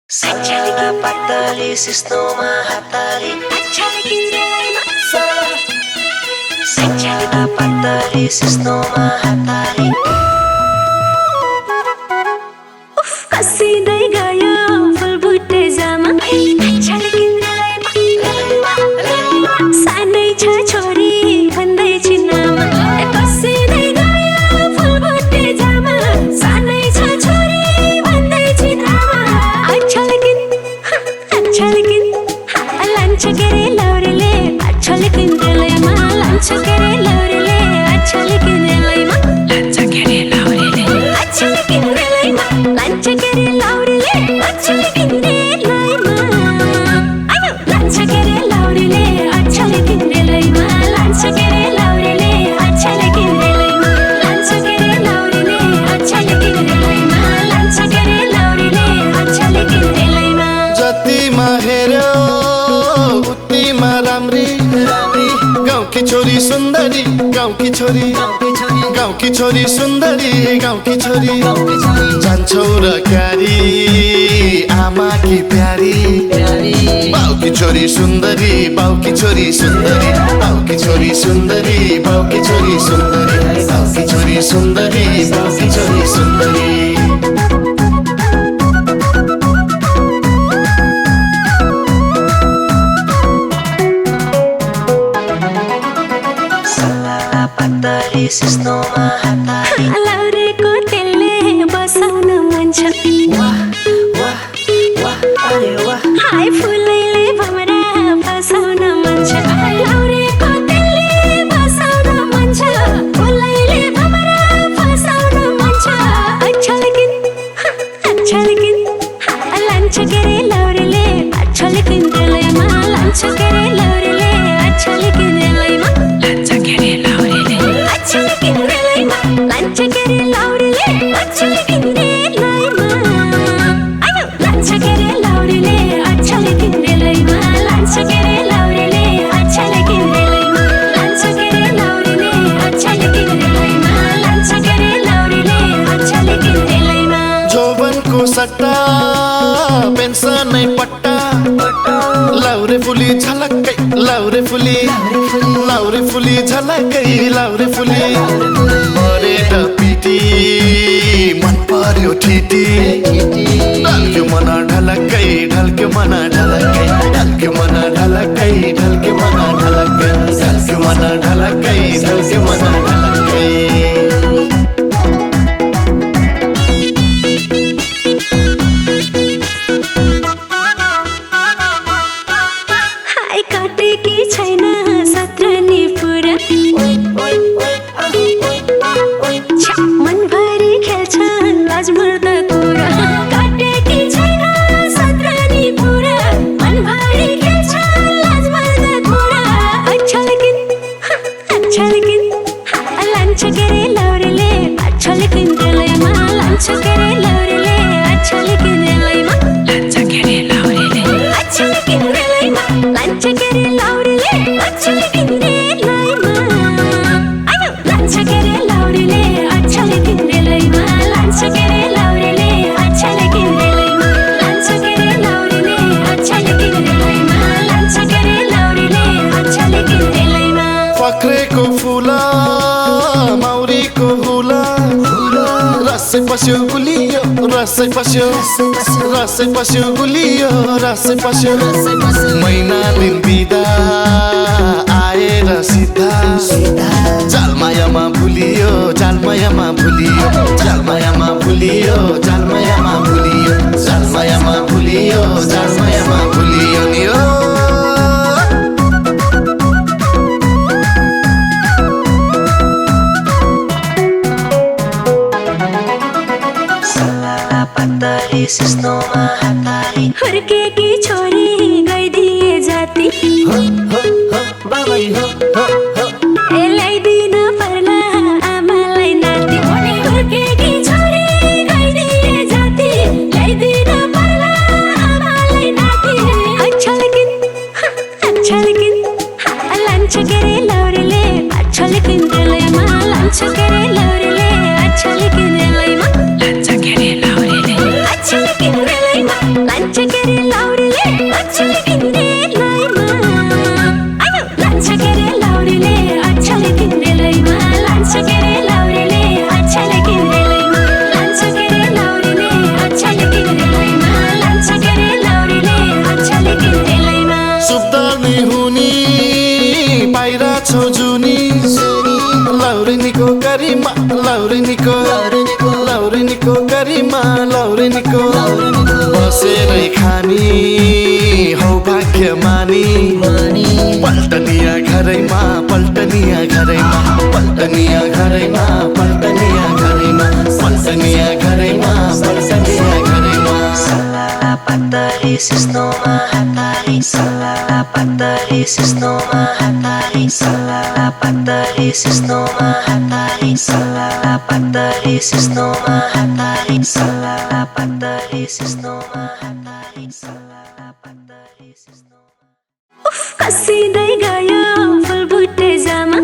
Sala patali sistoma hatali Sala patali sistoma hatali कसिँदै गयो फुलबुट्टे जामा सानै छ छोरी भन्दै छिनामा कसिँदै गयो फुलबुट्टे जामा सानै छ छोरी भन्दै छिनामा अच्छलकिन लान्छ केरे लौरेले अच्छलकिन दिलैमा लान्छ केरे लौरेले अच्छलकिन दिलैमा लान्छ केरे लौरेले अच्छलकिन दिलैमा लान्छ केरे लौरेले अच्छलकिन दिलैमा आयो लान्छ केरे लौरेले अच्छलकिन दिलैमा लान्छ केरे लौरेले अच्छलकिन दिलैमा लान्छ केरे लौरेले अच्छलकिन दिलैमा लान्छ केरे लौरेले अच्छलकिन दिलैमा जतिमा हेर्यो उतिमा राम्री गाउँकी छोरी सुन्दरी गाउँकी छोरी सुन्दरी गाउँकी छोरी जान्छौ र क्यारी आमा की प्यारी बाउकी छोरी सुन्दरी बाउकी छोरी सुन्दरी बाउकी छोरी सुन्दरी बाउकी छोरी सुन्दरी बाउकी छोरी सुन्दरी बाउकी छोरी सुन्दरी patali sistoma hatali लौरेको तेलले बसाउन मन छ अरे वाह हाय फुलैले भमरा बसाउन मन छ लौरेको तेलले बसाउन मन छ फुलैले भमरा बसाउन मन छ अच्छलकिन लान्छ केरे लौरेले अच्छलकिन दिलैमा लान्छ केरे लौरेले अच्छलकिन दिलैमा लान्छ केरे लौरेले अच्छलकिन दिलैमा लान्छ केरे लौरेले अच्छलकिन दिलैमा आयो लान्छ केरे लौरेले अच्छलकिन दिलैमा लान्छ केरे लौरेले अच्छलकिन दिलैमा लान्छ केरे लौरेले अच्छलकिन दिलैमा लान्छ केरे लौरेले अच्छलकिन दिलैमा जोबनको सट्टा पेन्सनै पट्टा लाउरे फुली झलक्कै लाउरे फुली झलक्कै लाउरे फुली परेर पिटी मन पर्यो ठिटी ढल्क्यो मन ढलक्कै ढल्क्यो मन ढलक्कै ढल्क्यो मन ढलक्कै ढल्क्यो मन ढलक्कै ढल्क्यो मन ढलक्कै ढल्क्यो मन ढलक्कै हाय काटेकी छैन सत्रनी पुरा मनभरि खेल्छन् लाजमर्दा कुरा काटेकी छैन सत्रनी पुरा मनभरि खेल्छन् लाजमर्दा कुरा अच्छलकिन लान्छ केरे लौरेले अच्छलकिन दिलैमा लान्छ केरे लौरेले अच्छलकिन दिलैमा लान्छ केरे लौरेले अच्छलकिन दिलैमा लान्छ केरे लौरेले अच्छलकिन दिलैमा आयो लान्छ केरे लौरेले अच्छलकिन दिलैमा लान्छ केरे लौरेले अच्छलकिन दिलैमा लान्छ केरे लौरेले अच्छलकिन दिलैमा लान्छ केरे लौरेले अच्छलकिन दिलैमा पक्रेको फुला मौरीको हुला रसै पस्यो गुलियो रसै पस्यो गुलियो रसै पस्यो महिना दिन बिदा आएर सिधा जालमायामा भुलियो जालमायामा भुलियो जालमायामा भुलियो जालमायामा भुलियो जालमायामा भुलियो जालमायामा भुलियो नि हो patali sistoma hatali हुर्केकी छोरी गइदिए जाति ल्याइदिन पर्ला आमालाई नाति हुर्केकी छोरी गइदिए जाति ल्याइदिन पर्ला आमालाई नाति अच्छलकिन लान्छ केरे लौरेले अच्छलकिन दिलैमा लान्छ केरे लौरेले अच्छलकिन दिलैमा लान्छ केरे लौरेले अच्छलकिन दिलैमा लान्छ लौरेनीको बसेरै खानी हौ भाग्य मानी पल्टनिया घरैमा पल्टनिया घरैमा पल्टनिया घरैमा पल्टनिया घरैमा पल्टनिया घरैमा पल्टनिया घरैमा Salala patari sisno mahatari Salala patari sisno mahatari Salala patari sisno mahatari Salala patari sisno mahatari Salala patari sisno mahatari Salala patari sisno कसिँदै गयो फुल बुट्टे जामा